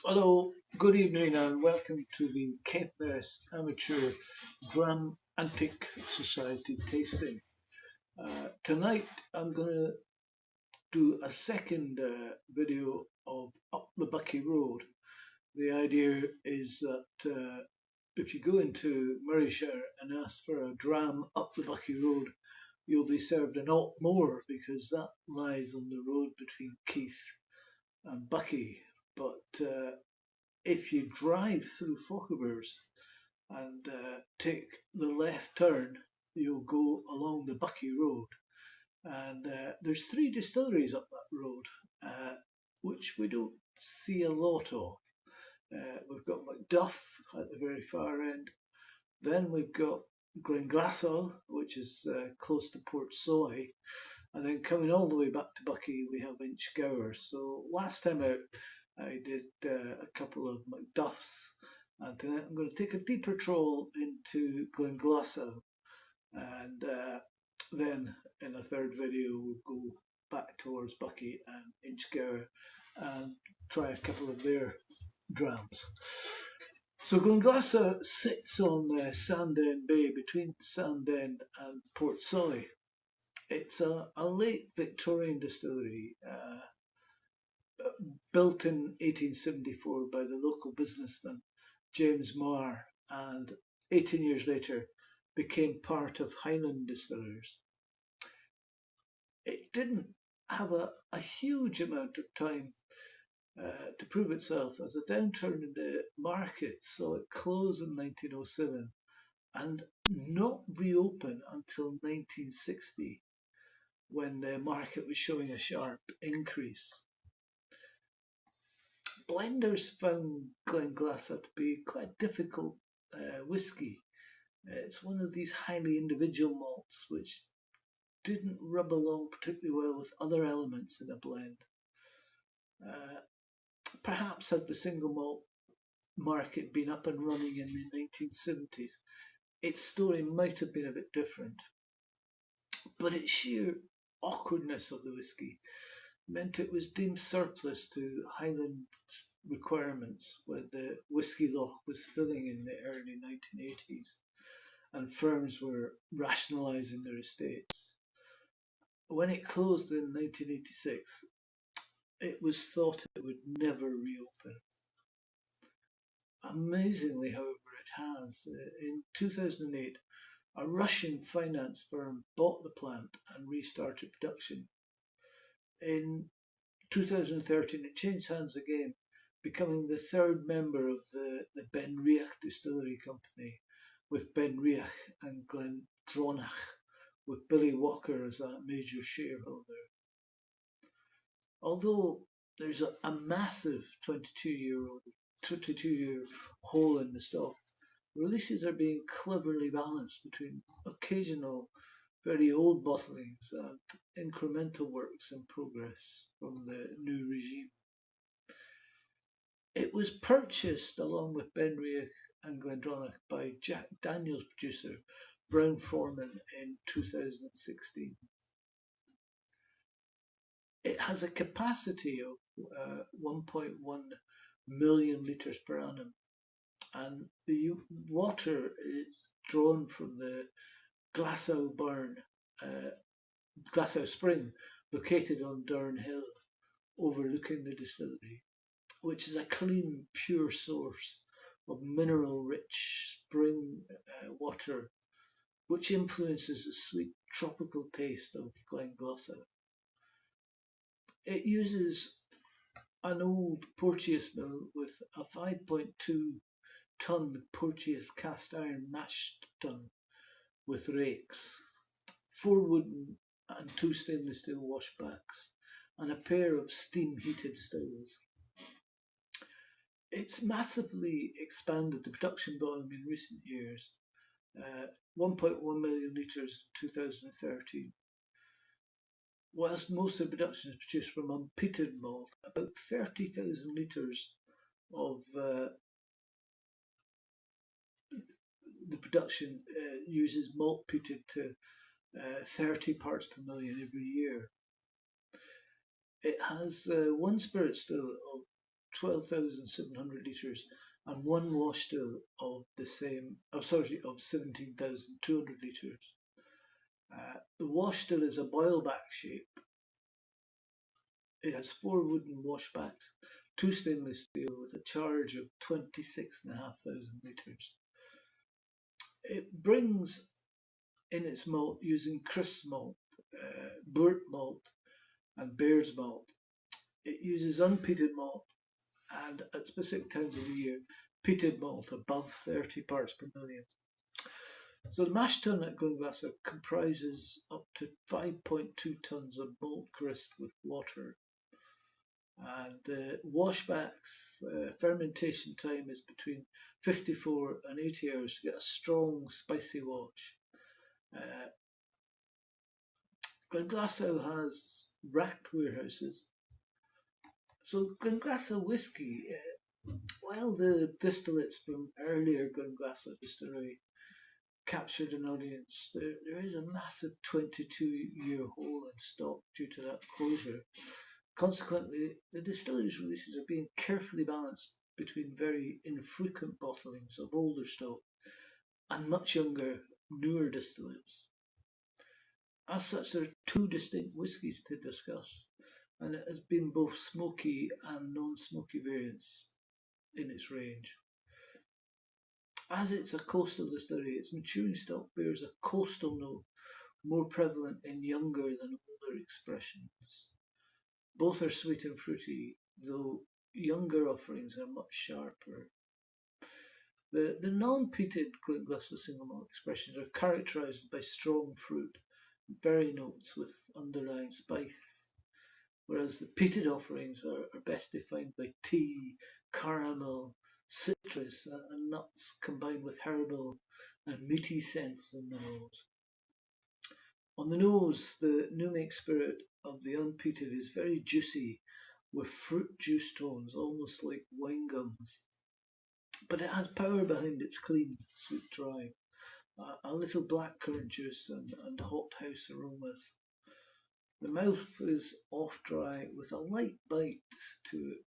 Hello, good evening, and welcome to the Cadenhead Amateur Dram Antique Society tasting. Tonight I'm going to do a second video of Up the Buckie Road. The idea is that if you go into Murrayshire and ask for a dram up the Buckie Road, you'll be served an ought more, because that lies on the road between Keith and Buckie. But if you drive through Faughibers and take the left turn, you'll go along the Buckie Road. And there's 3 distilleries up that road, which we don't see a lot of. We've got Macduff at the very far end. Then we've got Glenglassaugh, which is close to Portsoy. And then coming all the way back to Buckie, we have Inchgower. So last time out, I did a couple of Macduffs, and tonight I'm going to take a deeper trawl into Glenglassaugh, and then in a third video we'll go back towards Buckie and Inchgower and try a couple of their drams. So Glenglassaugh sits on Sandend Bay, between Sandend and Portsoy. It's a late Victorian distillery, built in 1874 by the local businessman James Marr, and 18 years later became part of Highland Distillers. It didn't have a huge amount of time to prove itself, as a downturn in the market saw it close in 1907 and not reopen until 1960, when the market was showing a sharp increase. Blenders found Glenglassaugh to be quite a difficult whisky. It's one of these highly individual malts which didn't rub along particularly well with other elements in a blend. Perhaps had the single malt market been up and running in the 1970s, its story might have been a bit different. But its sheer awkwardness of the whisky meant it was deemed surplus to Highland requirements when the whisky loch was filling in the early 1980s and firms were rationalising their estates. When it closed in 1986, it was thought it would never reopen. Amazingly, however, it has. In 2008, a Russian finance firm bought the plant and restarted production. In 2013, it changed hands again, becoming the 3rd member of the Benriach Distillery Company, with Benriach and Glendronach, with Billy Walker as a major shareholder. Although there's a massive 22-year hole in the stock, releases are being cleverly balanced between occasional very old bottlings and incremental works in progress from the new regime. It was purchased along with Benriach and Glendronach by Jack Daniels producer Brown-Forman in 2016. It has a capacity of 1.1 million litres per annum, and the water is drawn from the Glassaugh Spring, located on Durn Hill, overlooking the distillery, which is a clean, pure source of mineral-rich spring water, which influences the sweet tropical taste of Glenglassaugh. It uses an old Porteous mill with a 5.2-ton Porteous cast iron mash tun with rakes, 4 wooden and 2 stainless steel washbacks, and a pair of steam heated stills. It's massively expanded the production volume in recent years, 1.1 million litres in 2013. Whilst most of the production is produced from unpeated malt, about 30,000 litres of the production uses malt peated to 30 parts per million every year. It has one spirit still of 12,700 litres and one wash still of the same, of 17,200 litres. The wash still is a boilback shape. It has 4 wooden washbacks, 2 stainless steel with a charge of 26,500 litres. It brings in its malt using crisp malt, burnt malt and bear's malt. It uses unpeated malt and at specific times of the year peated malt above 30 parts per million. So the mash tun at Glenglassaugh comprises up to 5.2 tonnes of malt grist with water. And the washbacks fermentation time is between 54 and 80 hours to get a strong spicy wash. Glenglassaugh has rack warehouses. So Glenglassaugh whisky, while the distillates from earlier Glenglassaugh distillery captured an audience, there is a massive 22-year hole in stock due to that closure. Consequently, the distillery's releases are being carefully balanced between very infrequent bottlings of older stock and much younger, newer distillates. As such, there are 2 distinct whiskies to discuss, and it has been both smoky and non-smoky variants in its range. As it's a coastal distillery, its maturing stock bears a coastal note more prevalent in younger than older expressions. Both are sweet and fruity, though younger offerings are much sharper. The non-peated Glenglassaugh single malt expressions are characterised by strong fruit, berry notes with underlying spice, whereas the peated offerings are best defined by tea, caramel, citrus and nuts combined with herbal and meaty scents on the nose. On the nose, the pneumic spirit of the unpeated is very juicy with fruit juice tones, almost like wine gums. But it has power behind its clean, sweet dry, a little blackcurrant juice and hothouse aromas. The mouth is off dry with a light bite to it.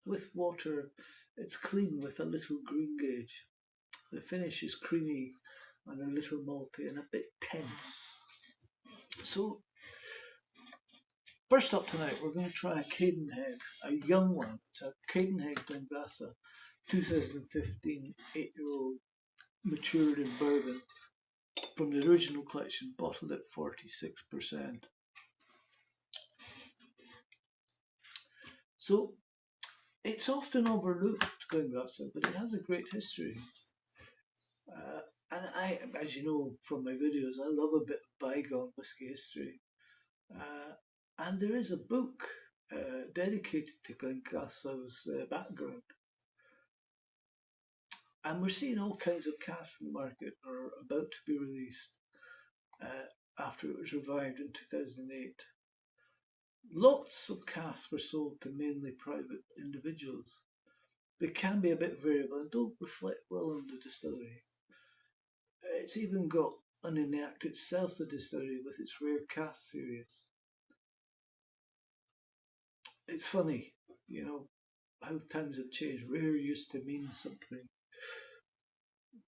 With water, it's clean with a little green gauge. The finish is creamy and a little malty and a bit tense. So, first up tonight, we're going to try a Cadenhead, a young one. It's a Cadenhead Glenglassaugh 2015 8-year-old matured in Bourbon from the original collection, bottled at 46%. So, it's often overlooked, Glenglassaugh, but it has a great history. And I, as you know from my videos, I love a bit of bygone whisky history. And there is a book dedicated to Glenglassaugh's background. And we're seeing all kinds of casks in the market or about to be released after it was revived in 2008. Lots of casks were sold to mainly private individuals. They can be a bit variable and don't reflect well on the distillery. It's even got an enacted itself, the distillery, with its rare cask series. It's funny, you know, how times have changed. Rare used to mean something.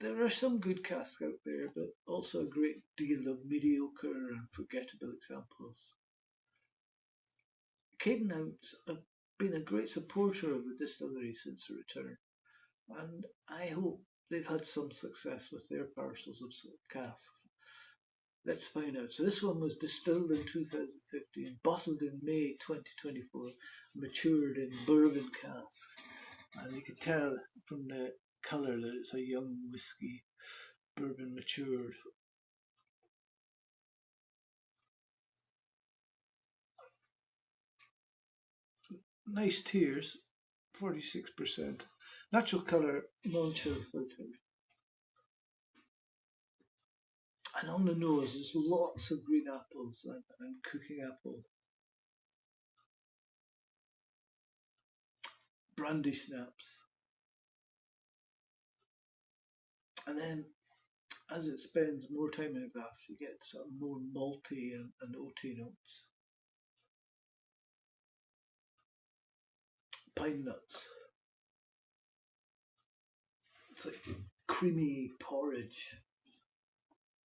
There are some good casks out there, but also a great deal of mediocre and forgettable examples. Cadenhead have been a great supporter of the distillery since the return, and I hope they've had some success with their parcels of casks. Let's find out. So this one was distilled in 2015, bottled in May 2024, matured in bourbon casks, and you can tell from the colour that it's a young whisky, bourbon matured. Nice tears, 46%. Natural colour, non-chill filter. And on the nose, there's lots of green apples and cooking apple. Brandy snaps. And then, as it spends more time in a glass, you get sort of more malty and oaty notes. pine nuts. It's like creamy porridge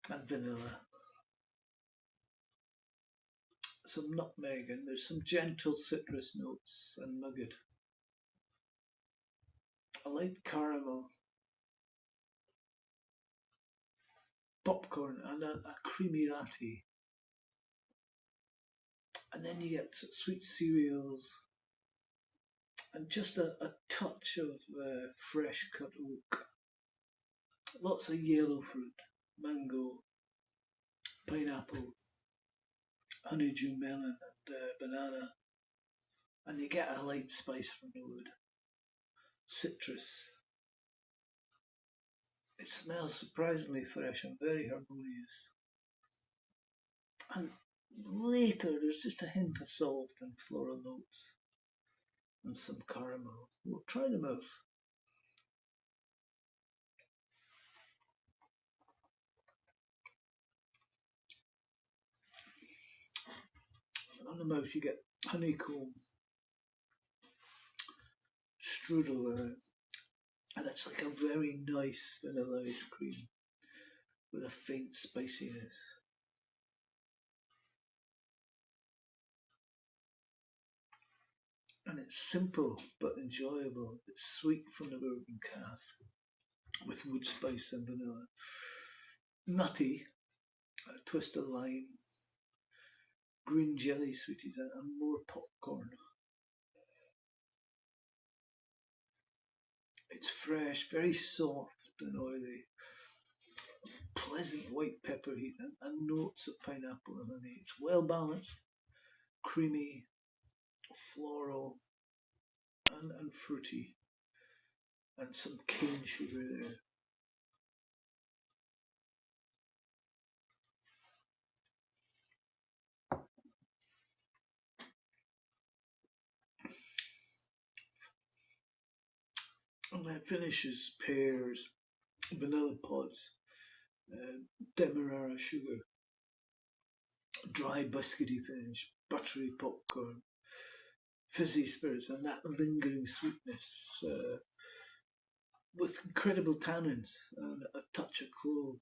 and vanilla. Some nutmeg, and there's some gentle citrus notes and nugget. A light caramel, popcorn, and a creamy ratty. And then you get sweet cereals and just a touch of fresh cut oak. Lots of yellow fruit, mango, pineapple, honeydew melon, and banana. And you get a light spice from the wood. Citrus. It smells surprisingly fresh and very harmonious. And later there's just a hint of salt and floral notes and some caramel. We'll try them out. On the mouth you get honeycomb, strudel, and it's like a very nice vanilla ice cream with a faint spiciness. And it's simple but enjoyable. It's sweet from the bourbon cask with wood spice and vanilla. Nutty, a twist of lime, green jelly sweeties, and more popcorn. It's fresh, very soft and oily. Pleasant white pepper heat and notes of pineapple and honey. It's well balanced, creamy, floral, and fruity, and some cane sugar there. And then finishes pears, vanilla pods, demerara sugar, dry biscuity finish, buttery popcorn, fizzy spirits, and that lingering sweetness with incredible tannins and a touch of clove.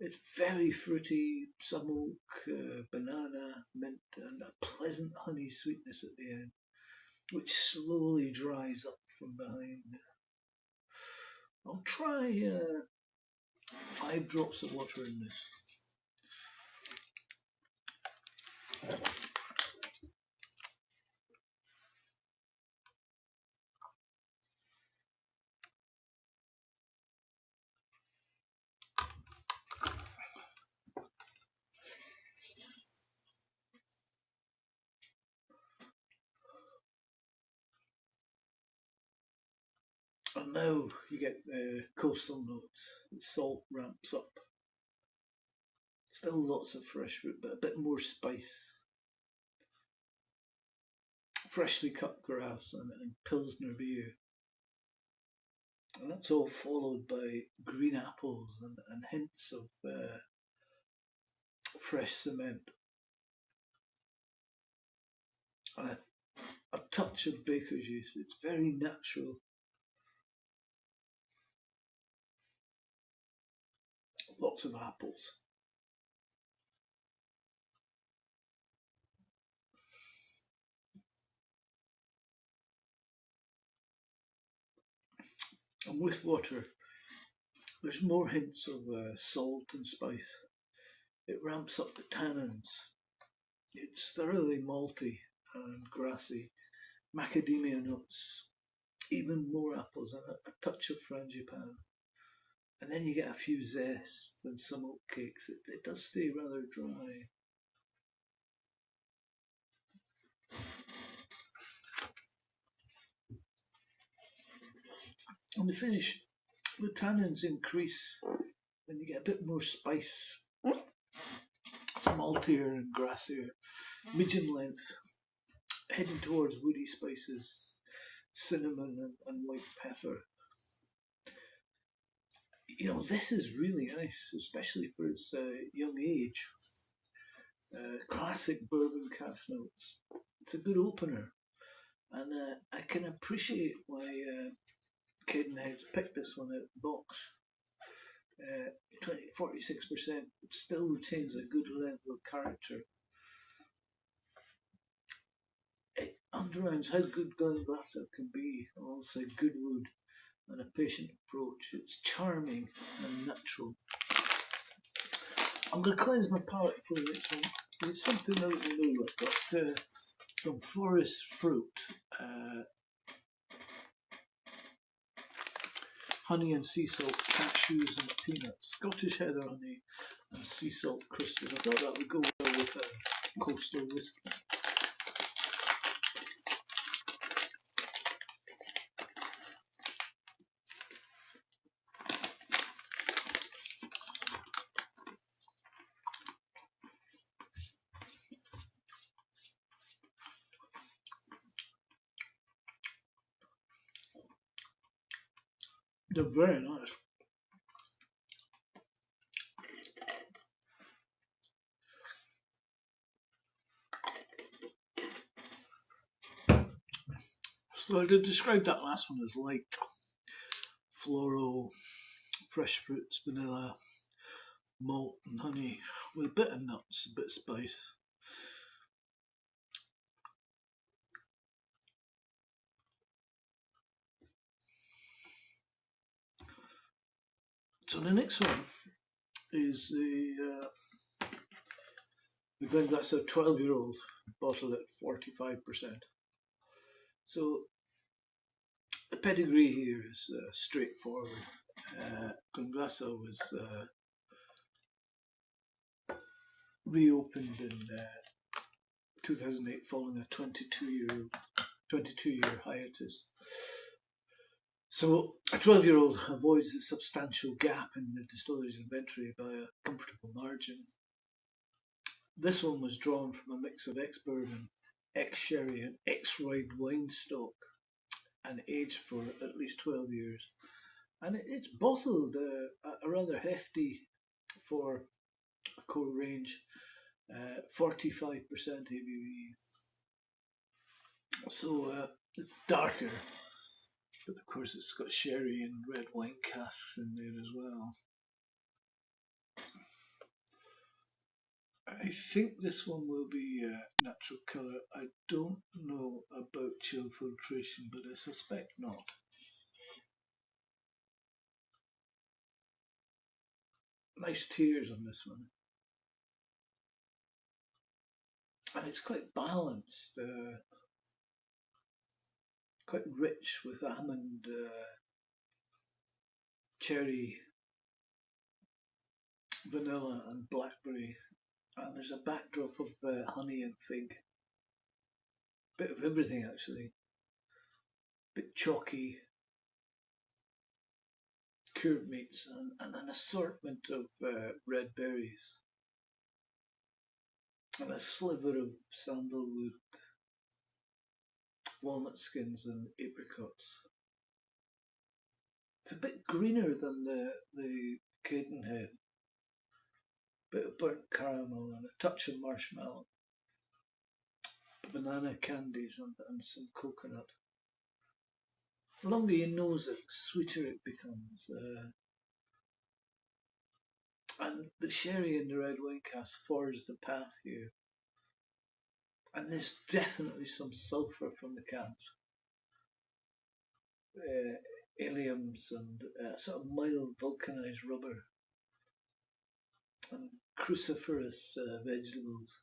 It's very fruity, some oak, banana, mint, and a pleasant honey sweetness at the end, which slowly dries up from behind. I'll try 5 drops of water in this. And now you get coastal notes. The salt ramps up. Still lots of fresh fruit, but a bit more spice. Freshly cut grass and Pilsner beer. And that's all followed by green apples and hints of fresh cement. And a touch of baker's yeast. It's very natural. Lots of apples. And with water, there's more hints of salt and spice. It ramps up the tannins. It's thoroughly malty and grassy. Macadamia nuts, even more apples, and a touch of frangipane. And then you get a few zests and some oat cakes. It does stay rather dry. On the finish, the tannins increase and you get a bit more spice. It's maltier and grassier, medium length, heading towards woody spices, cinnamon and white pepper. You know, this is really nice, especially for its young age. Classic bourbon cask notes. It's a good opener. And I can appreciate why Cadenhead's picked this one out of the box. 46%, it still retains a good level of character. It underlines how good Glenglassaugh can be, alongside good wood and a patient approach. It's charming and natural. I'm going to cleanse my palate before we get some. It's something a little new. I've got some forest fruit, honey and sea salt, cashews and peanuts, Scottish heather honey and sea salt crystals. I thought that would go well with a coastal whisky. They're very nice. So I did describe that last one as light, floral, fresh fruits, vanilla, malt and honey, with a bit of nuts, a bit of spice. So the next one is the Glenglassaugh 12-year-old, bottled at 45%. So the pedigree here is straightforward. Glenglassaugh was reopened in 2008 following a 22-year hiatus. So a 12-year-old avoids the substantial gap in the distillery's inventory by a comfortable margin. This one was drawn from a mix of ex-bourbon, ex-sherry and ex-rye wine stock and aged for at least 12 years. And it's bottled a rather hefty for a core range, 45% ABV. So it's darker, but of course it's got sherry and red wine casks in there as well. I think this one will be natural colour. I don't know about chill filtration, but I suspect not. Nice tears on this one. And it's quite balanced, quite rich with almond, cherry, vanilla and blackberry. And there's a backdrop of honey and fig. Bit of everything actually. Bit chalky, cured meats and an assortment of red berries. And a sliver of sandalwood, walnut skins and apricots. It's a bit greener than the Cadenhead. Bit of burnt caramel and a touch of marshmallow. Banana candies and some coconut. The longer you nose it, the sweeter it becomes. And the sherry in the red wine cask forges the path here. And there's definitely some sulphur from the cans. Alliums and sort of mild vulcanized rubber. And cruciferous vegetables.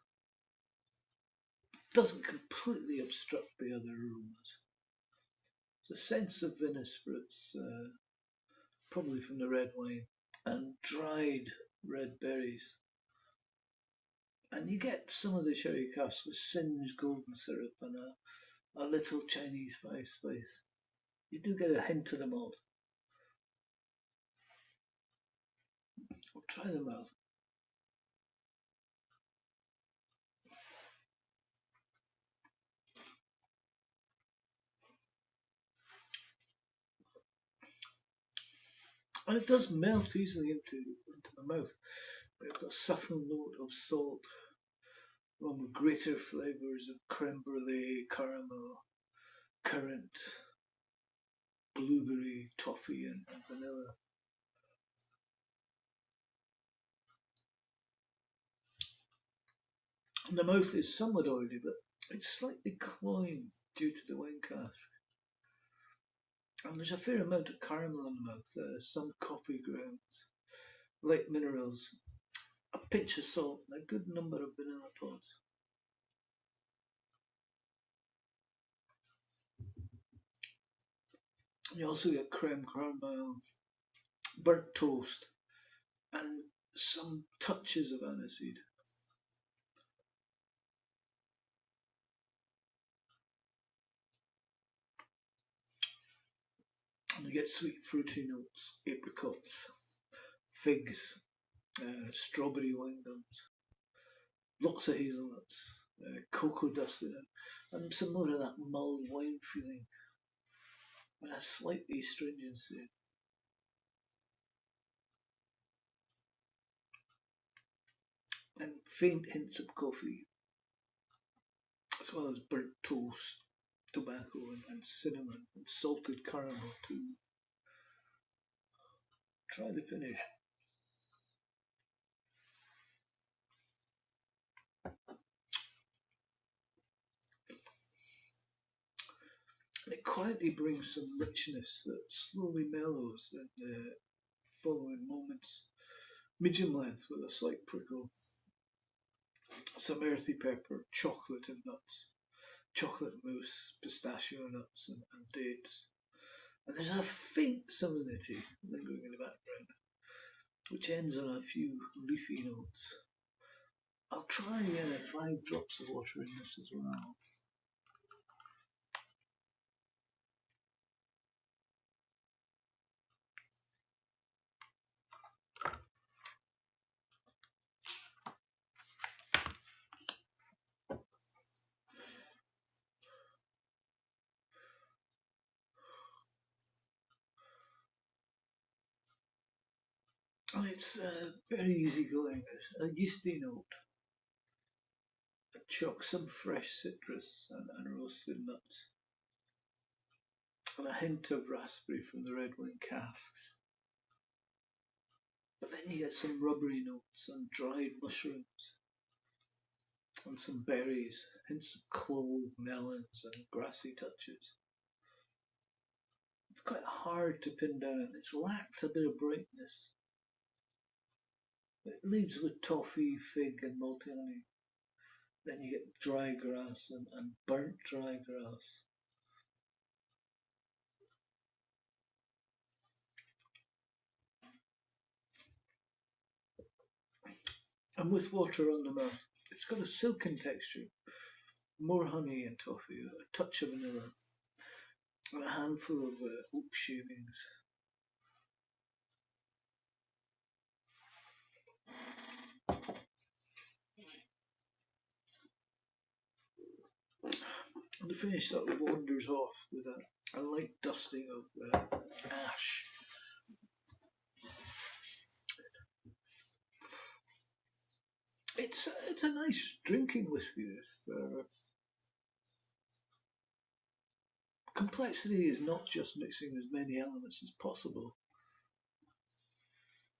Doesn't completely obstruct the other aromas. There's a sense of vinous fruits, probably from the red wine, and dried red berries. And you get some of the sherry cask with singed golden syrup and a little Chinese 5-spice. You do get a hint of the malt. I'll try them out. And it does melt easily into the mouth. But it's got a subtle note of salt, along with greater flavours of creme brulee, caramel, currant, blueberry, toffee and vanilla. And the mouth is somewhat oily, but it's slightly cloying due to the wine cask. And there's a fair amount of caramel in the mouth, some coffee grounds, light minerals, a pinch of salt, and a good number of vanilla pods. You also get creme caramel, burnt toast, and some touches of aniseed. And you get sweet fruity notes, apricots, figs, strawberry wine gums, lots of hazelnuts, cocoa dust in it, and some more of that mulled wine feeling, and a slight astringency. And faint hints of coffee, as well as burnt toast, tobacco and cinnamon and salted caramel too. Try the finish. And it quietly brings some richness that slowly mellows in the following moments. Medium length with a slight prickle. Some earthy pepper, chocolate and nuts. Chocolate mousse, pistachio nuts and dates. And there's a faint salinity lingering in the background, which ends on a few leafy notes. I'll try 5 drops of water in this as well. And it's very easygoing. A yeasty note, a choc, some fresh citrus and roasted nuts, and a hint of raspberry from the red wine casks. But then you get some rubbery notes and dried mushrooms, and some berries, hints of clove, melons, and grassy touches. It's quite hard to pin down. It lacks a bit of brightness. It leads with toffee, fig, and malty honey. Then you get dry grass and burnt dry grass. And with water on the mouth, it's got a silken texture, more honey and toffee, a touch of vanilla, and a handful of oak shavings. And the finish sort of wanders off with a light dusting of ash. It's a nice drinking whisky, this. Complexity is not just mixing as many elements as possible,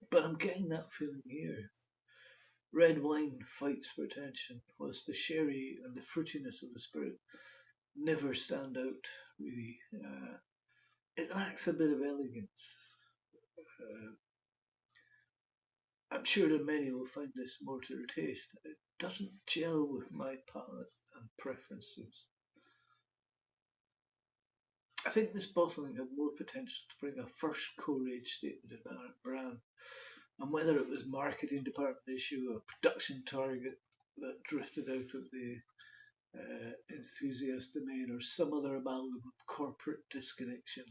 but I'm getting that feeling here. Red wine fights for attention, whilst the sherry and the fruitiness of the spirit never stand out, really. It lacks a bit of elegance. I'm sure that many will find this more to their taste. It doesn't gel with my palate and preferences. I think this bottling had more potential to bring a first core-age statement to the brand, and whether it was marketing department issue or production target that drifted out of the enthusiast domain or some other amalgam of corporate disconnection,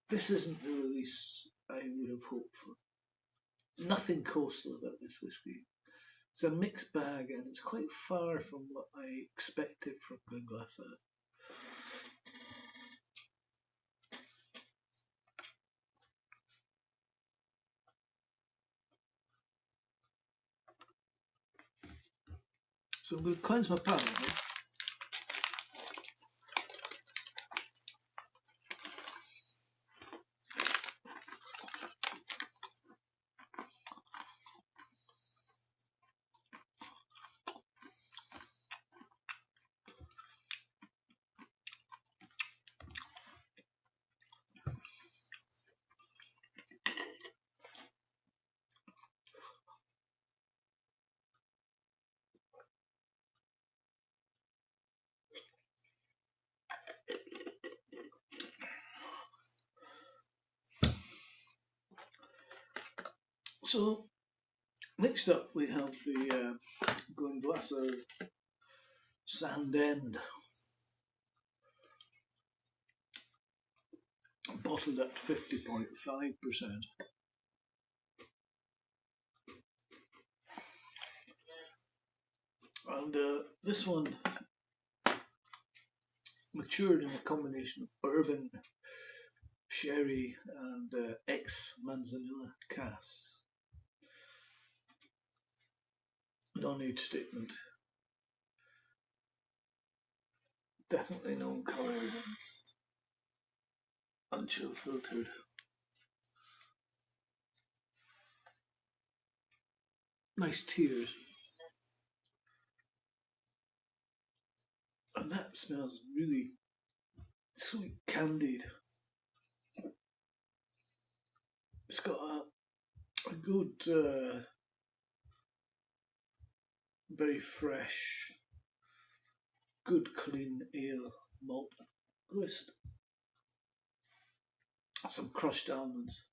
this isn't the release I would have hoped for. Nothing coastal about this whisky. It's a mixed bag and it's quite far from what I expected from Glenglassaugh. So I'm going to cleanse my palate. So next up we have the Glenglassaugh Sandend, bottled at 50.5%. And this one matured in a combination of bourbon, sherry and ex-Manzanilla casks. Non-age statement. Definitely non-coloured and unchill filtered. Nice tears. And that smells really sweet candied. It's got a good, very fresh, good clean ale malt grist. Some crushed almonds.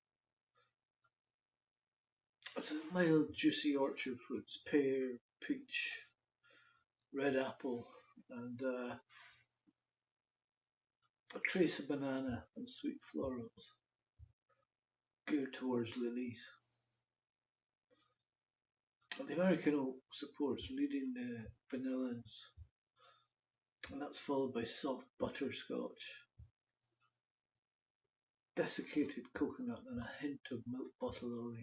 It's a mild, juicy orchard fruits, pear, peach, red apple, and a trace of banana and sweet florals, geared towards lilies. And the American oak supports leading vanillins, and that's followed by soft butterscotch, desiccated coconut, and a hint of milk bottle oil,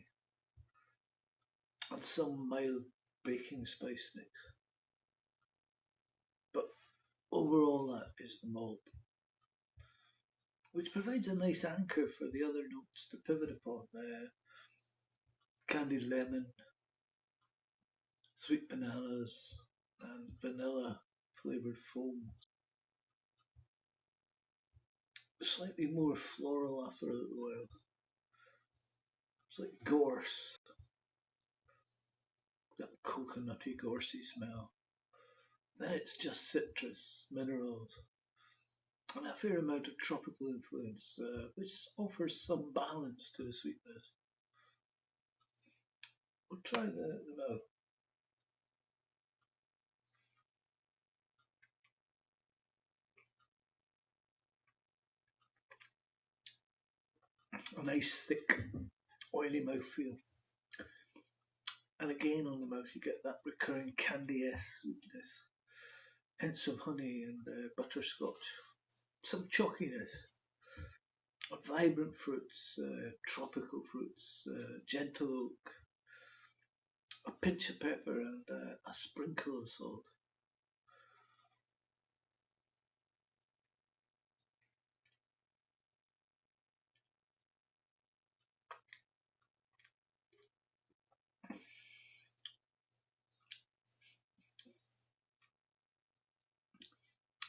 and some mild baking spice mix. But overall, that is the malt, which provides a nice anchor for the other notes to pivot upon. Candied lemon, sweet bananas, and vanilla flavoured foam. Slightly more floral after a little while. It's like gorse, that coconutty, gorsey smell. Then it's just citrus, minerals, and a fair amount of tropical influence, which offers some balance to the sweetness. We'll try the mouth. A nice thick, oily mouthfeel. And again on the mouth you get that recurring candy-esque sweetness. Hints of honey and butterscotch. Some chalkiness. Vibrant fruits, tropical fruits, gentle oak. A pinch of pepper and a sprinkle of salt.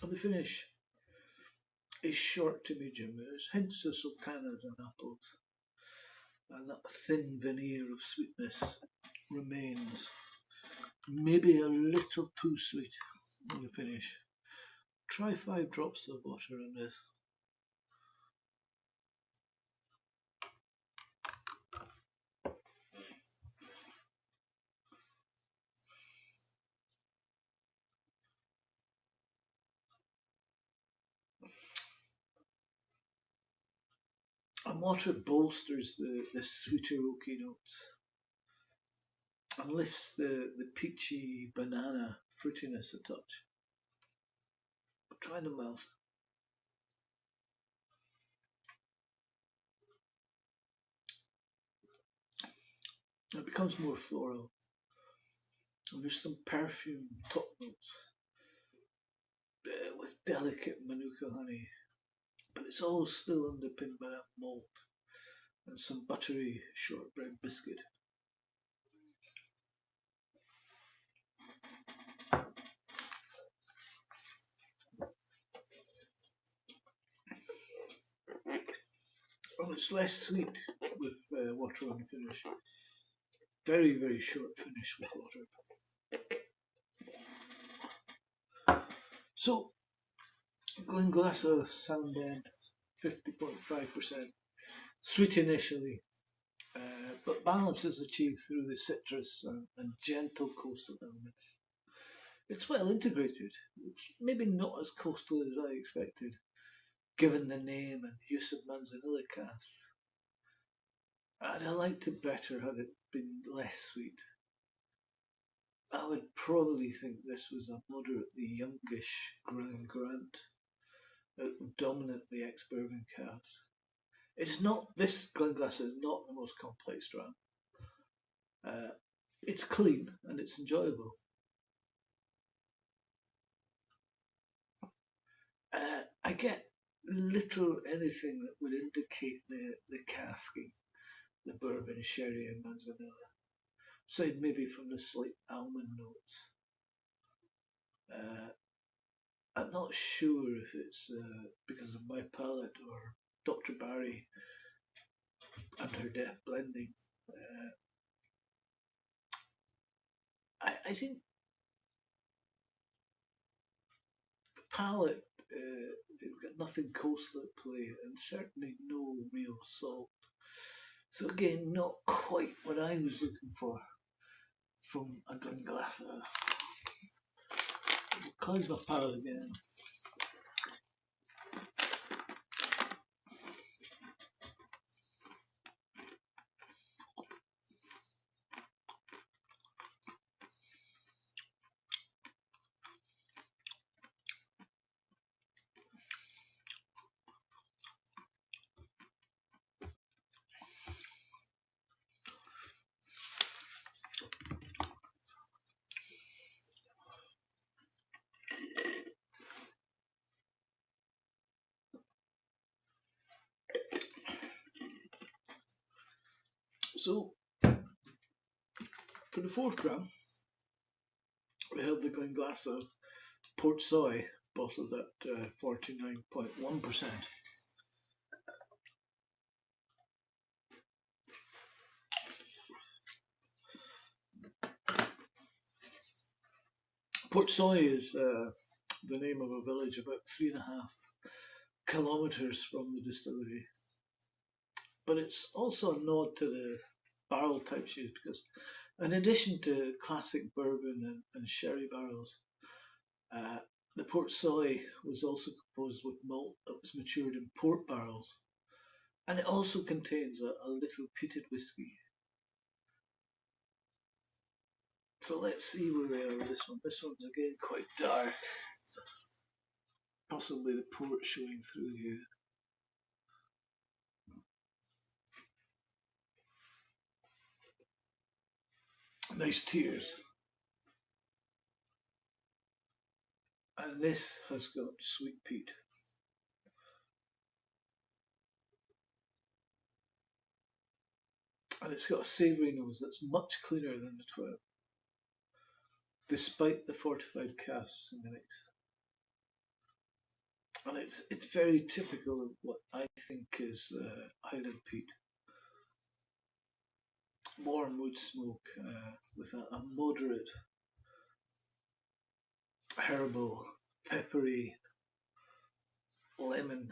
And the finish is short to medium. There's hints of sultanas and apples, and that thin veneer of sweetness remains. Maybe a little too sweet in the finish. Try 5 drops of water on this. And water bolsters the sweeter oaky notes and lifts the peachy banana fruitiness a touch. But try the mouth. It becomes more floral, and there's some perfume top notes with delicate manuka honey, but it's all still underpinned by that malt and some buttery shortbread biscuit. And it's less sweet with water on the finish. Very, very short finish with water. So, Glenglassaugh Sandend, 50.5%. Sweet initially, but balance is achieved through the citrus and gentle coastal elements. It's well integrated. It's maybe not as coastal as I expected, given the name and use of manzanilla casks. I'd have liked it better had it been less sweet. I would probably think this was a moderately youngish Grant, dominantly ex-bourbon cask. This Glenglassaugh is not the most complex dram. It's clean and it's enjoyable. I get little anything that would indicate the casking, the bourbon, sherry and manzanilla, aside maybe from the slight almond notes. I'm not sure if it's because of my palate or Dr. Barry and her deft blending. I think the palate has got nothing coastal at play and certainly no real salt. So again, not quite what I was looking for from a Glenglassaugh. I'll cleanse my palate again. So, for the fourth dram, we have the Glenglassaugh Portsoy, bottled at 49.1%. Portsoy is the name of a village about 3.5 kilometres from the distillery. But it's also a nod to the barrel types used because, in addition to classic bourbon and sherry barrels, the Portsoy was also composed with malt that was matured in port barrels, and it also contains a little peated whisky. So let's see where we are with this one. This one's again quite dark, possibly the port showing through here. Nice tears. And this has got sweet peat. And it's got a savoury nose that's much cleaner than the 12, despite the fortified casks in the mix. And it's very typical of what I think is Highland peat. Warm wood smoke with a moderate herbal, peppery, lemon,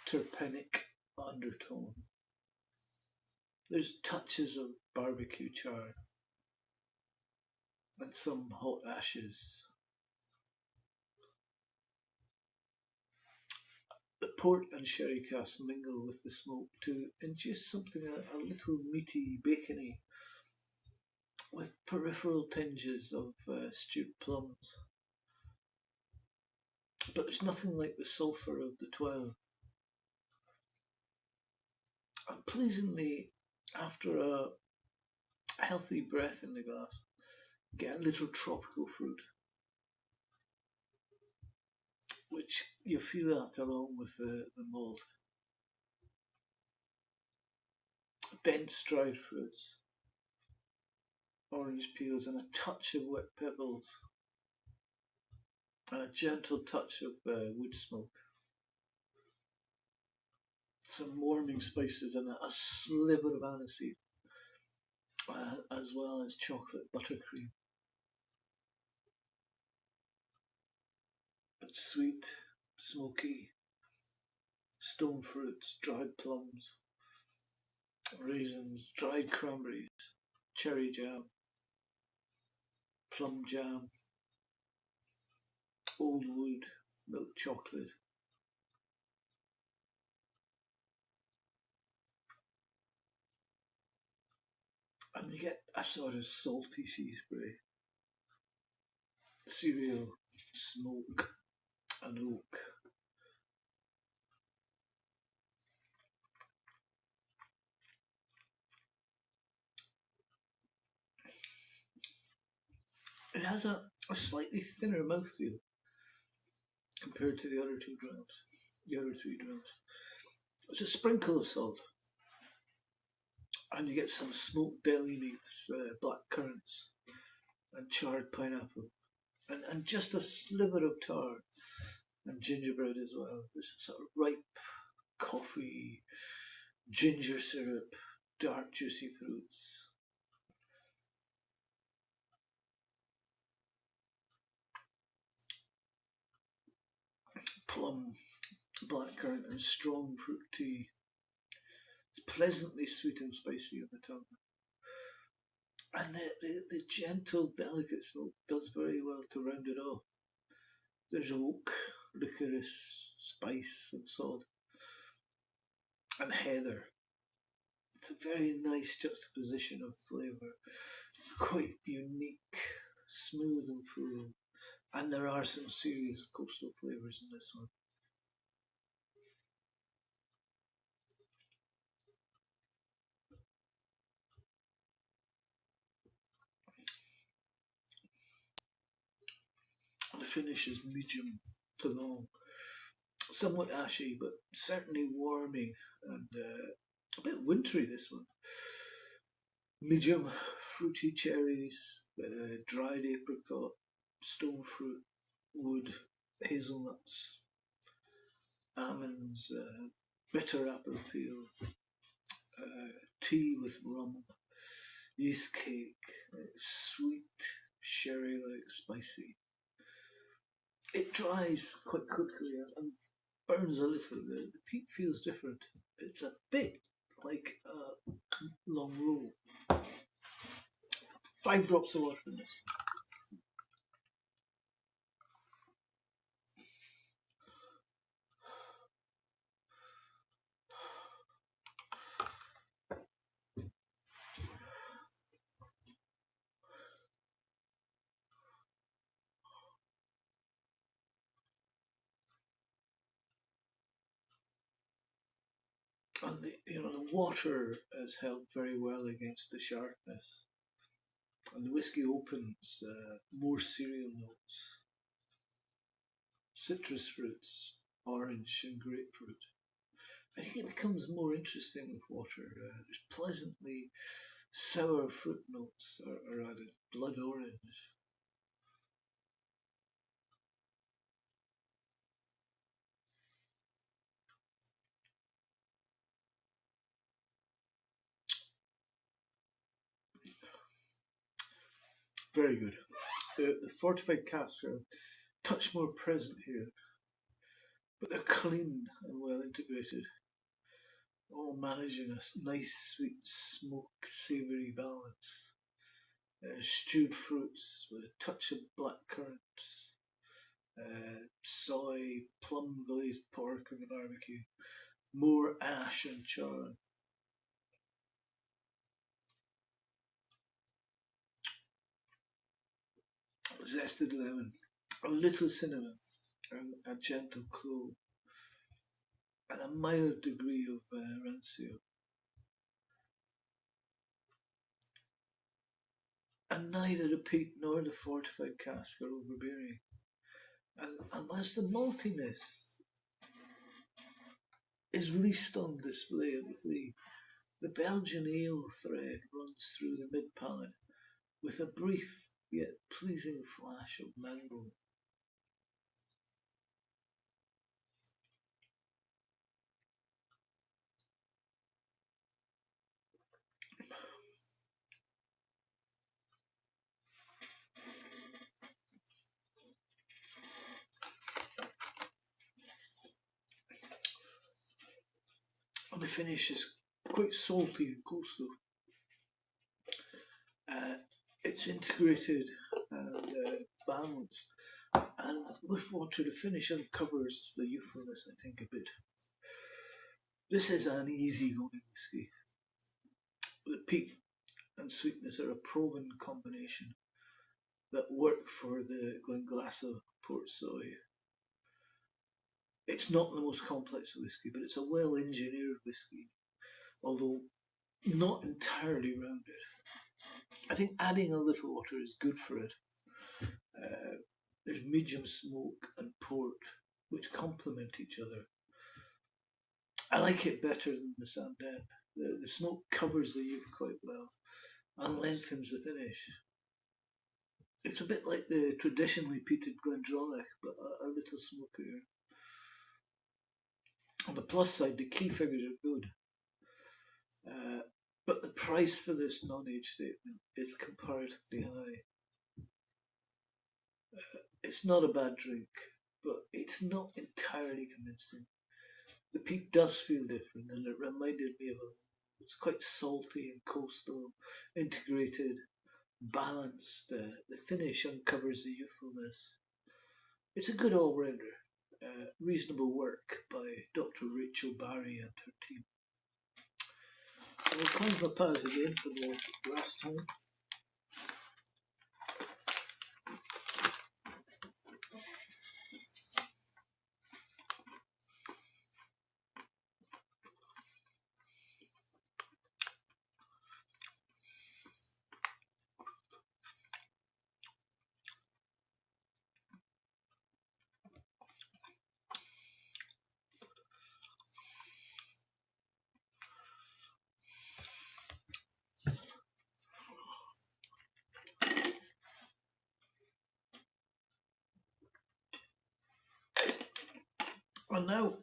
terpenic undertone. There's touches of barbecue char and some hot ashes. The port and sherry casks mingle with the smoke to induce something a little meaty, bacony, with peripheral tinges of stewed plums. But there's nothing like the sulphur of the 12. And pleasingly, after a healthy breath in the glass, get a little tropical fruit, which you feel that along with the malt. Dense dried fruits, orange peels and a touch of wet pebbles, and a gentle touch of wood smoke. Some warming spices and a sliver of aniseed, as well as chocolate buttercream. It's sweet, smoky, stone fruits, dried plums, raisins, dried cranberries, cherry jam, plum jam, old wood, milk chocolate. And you get a sort of salty sea spray. Cereal, smoke, and oak. It has a slightly thinner mouthfeel compared to the other three drams. It's a sprinkle of salt, and you get some smoked deli leaves, black currants, and charred pineapple, and just a sliver of tar and gingerbread as well. There's a sort of ripe coffee, ginger syrup, dark juicy fruits. Plum, blackcurrant, and strong fruit tea. It's pleasantly sweet and spicy on the tongue. And the gentle, delicate smoke does very well to round it off. There's oak, licorice, spice, and salt, and heather. It's a very nice juxtaposition of flavour. Quite unique, smooth and full. And there are some serious coastal flavours in this one. The finish is medium to long, somewhat ashy, but certainly warming and a bit wintry. This one, medium, fruity cherries, dried apricot, stone fruit, wood, hazelnuts, almonds, bitter apple peel, tea with rum, yeast cake, sweet, sherry-like spicy. It dries quite quickly and burns a little. The peat feels different. It's a bit like a long roll. 5 drops of water in this. And the water has helped very well against the sharpness. And the whisky opens more cereal notes, citrus fruits, orange and grapefruit. I think it becomes more interesting with water. There's pleasantly sour fruit notes are added, blood orange. Very good. The fortified casks are a touch more present here, but they're clean and well integrated, all managing a nice sweet smoke savoury balance. Stewed fruits with a touch of black currants, soy, plum glazed pork on the barbecue, more ash and char. Zested lemon, a little cinnamon, and a gentle clove, and a mild degree of rancio. And neither the peat nor the fortified cask are overbearing. And as the maltiness is least on display of the three, the Belgian ale thread runs through the mid palate with a brief yet pleasing flash of mango. And the finish is quite salty and coastal. It's integrated and balanced, and with water the finish uncovers the youthfulness, I think, a bit. This is an easy-going whisky. The peat and sweetness are a proven combination that work for the Glenglassaugh Portsoy. It's not the most complex whisky, but it's a well-engineered whisky, although not entirely rounded. I think adding a little water is good for it. There's medium smoke and port, which complement each other. I like it better than the Sandend. The smoke covers the youth quite well and lengthens the finish. It's a bit like the traditionally peated Glendronach, but a little smokier. On the plus side, the key figures are good. But the price for this non-age statement is comparatively high. It's not a bad drink, but it's not entirely convincing. The peat does feel different, and it reminded me of it's quite salty and coastal, integrated, balanced. The finish uncovers the youthfulness. It's a good all-rounder. Reasonable work by Dr. Rachel Barry and her team. I'll cleanse my palate again for the last time. And now,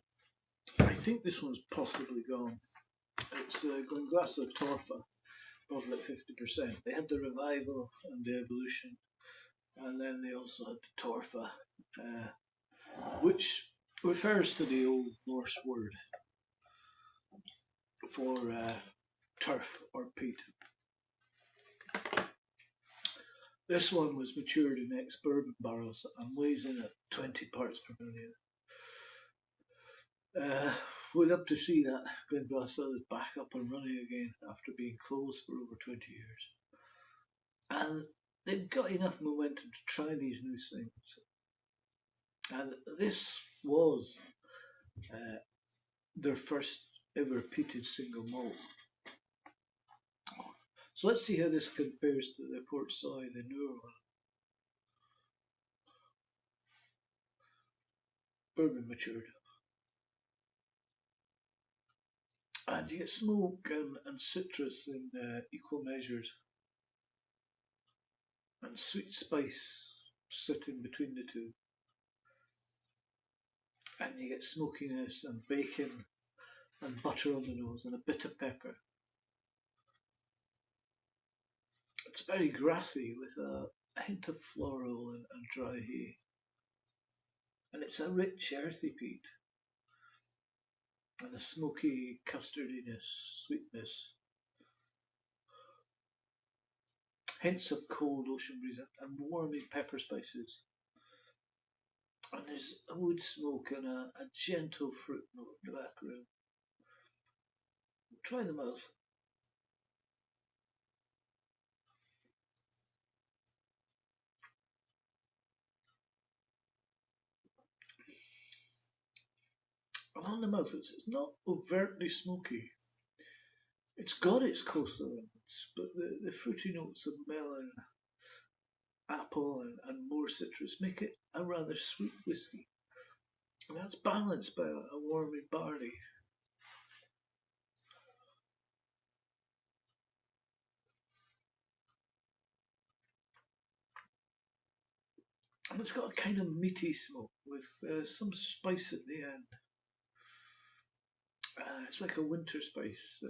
I think this one's possibly gone. It's Glenglassaugh Torfa, bottled at 50%. They had the revival and the evolution, and then they also had the Torfa, which refers to the Old Norse word for turf or peat. This one was matured in ex-Bourbon barrels and weighs in at 20 parts per million. We'd love to see that Glenglassaugh is back up and running again after being closed for over 20 years. And they've got enough momentum to try these new things. And this was their first ever peated single malt. So let's see how this compares to the Portsoy, the newer one. Bourbon matured. And you get smoke and citrus in equal measures. And sweet spice sitting between the two. And you get smokiness and bacon and butter on the nose and a bit of pepper. It's very grassy with a hint of floral and dry hay. And it's a rich earthy peat. And a smoky custardiness, sweetness. Hints of cold ocean breeze and warming pepper spices. And there's a wood smoke and a gentle fruit note in the background. Try the mouth. And on the mouth, it's not overtly smoky. It's got its coastal elements, but the fruity notes of melon, apple and more citrus make it a rather sweet whisky. And that's balanced by a warming barley. And it's got a kind of meaty smoke with some spice at the end. It's like a winter spice.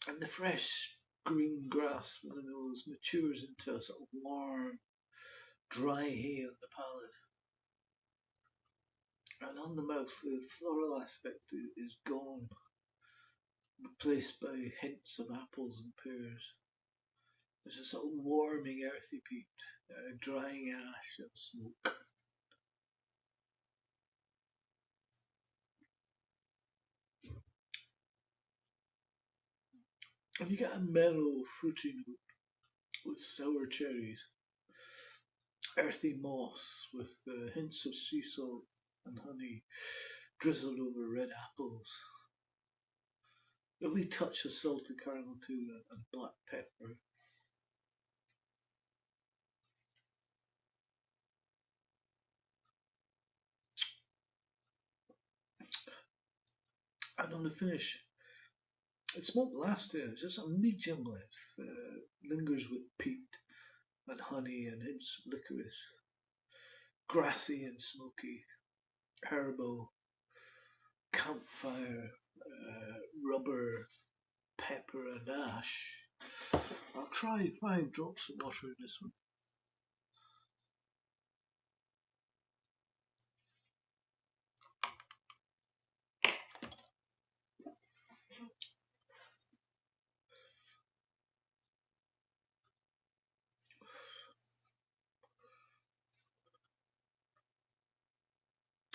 And the fresh green grass from the nose matures into a sort of warm, dry hay on the palate. And on the mouth, the floral aspect is gone. replaced by hints of apples and pears. There's a sort of warming earthy peat, drying ash and smoke. And you get a mellow, fruity note with sour cherries, earthy moss with hints of sea salt and honey drizzled over red apples. A wee touch of salted caramel too, and black pepper. And on the finish, it's smoked last year. It's just a medium length, lingers with peat and honey and hints of licorice. Grassy and smoky, herbal, campfire, rubber, pepper and ash. I'll try 5 drops of water in this one.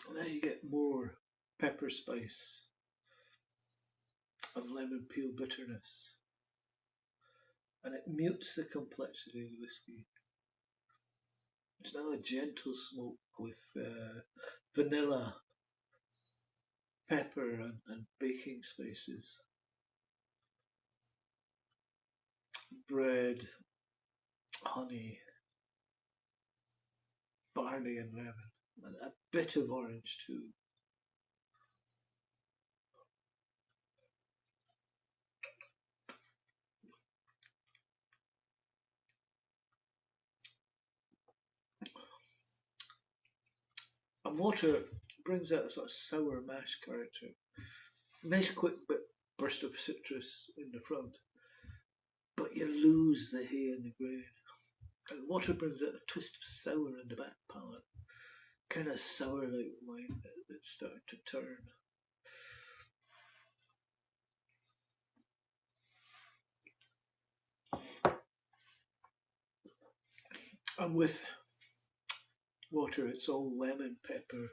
And then you get more pepper spice and lemon peel bitterness. And it mutes the complexity of the whisky. It's now a gentle smoke with vanilla, pepper and baking spices. Bread, honey, barley and lemon, and a bit of orange too. And water brings out a sort of sour mash character. Nice quick burst of citrus in the front, but you lose the hay and the grain. And water brings out a twist of sour in the back palate. Kind of sour like wine that's starting to turn. And with water, it's all lemon, pepper,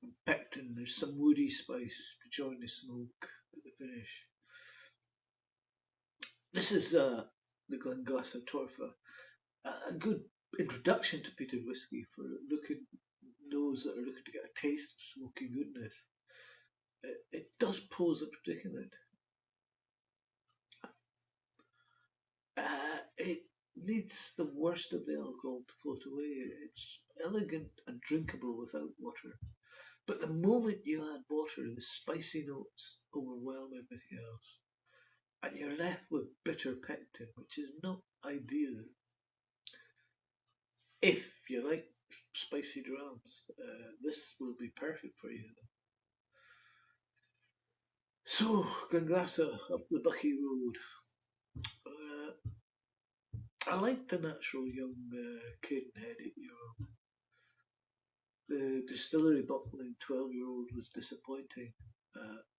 and pectin. There's some woody spice to join the smoke at the finish. This is the Glenglassaugh Torfa, a good introduction to peated whisky for those that are looking to get a taste of smoky goodness. It does pose a predicament. It needs the worst of the alcohol to float away. It's elegant and drinkable without water. But the moment you add water, the spicy notes overwhelm everything else. And you're left with bitter pectin, which is not ideal. If you like spicy drams, this will be perfect for you. So, Glenglassaugh up the Buckie Road. I like the natural young Cadenhead 8-year-old. The distillery bottling 12-year-old was disappointing.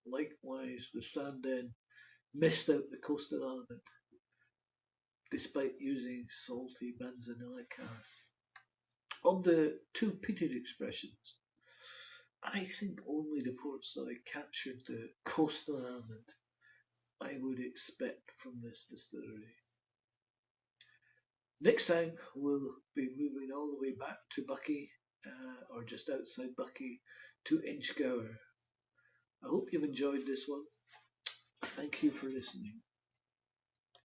Likewise, the Sandend missed out the coastal element, despite using salty manzanilla casks. Of the 2 peated expressions, I think only the Portsoy captured the coastal element I would expect from this distillery. Next time we'll be moving all the way back to Buckie, or just outside Buckie, to Inchgower. I hope you've enjoyed this one. Thank you for listening.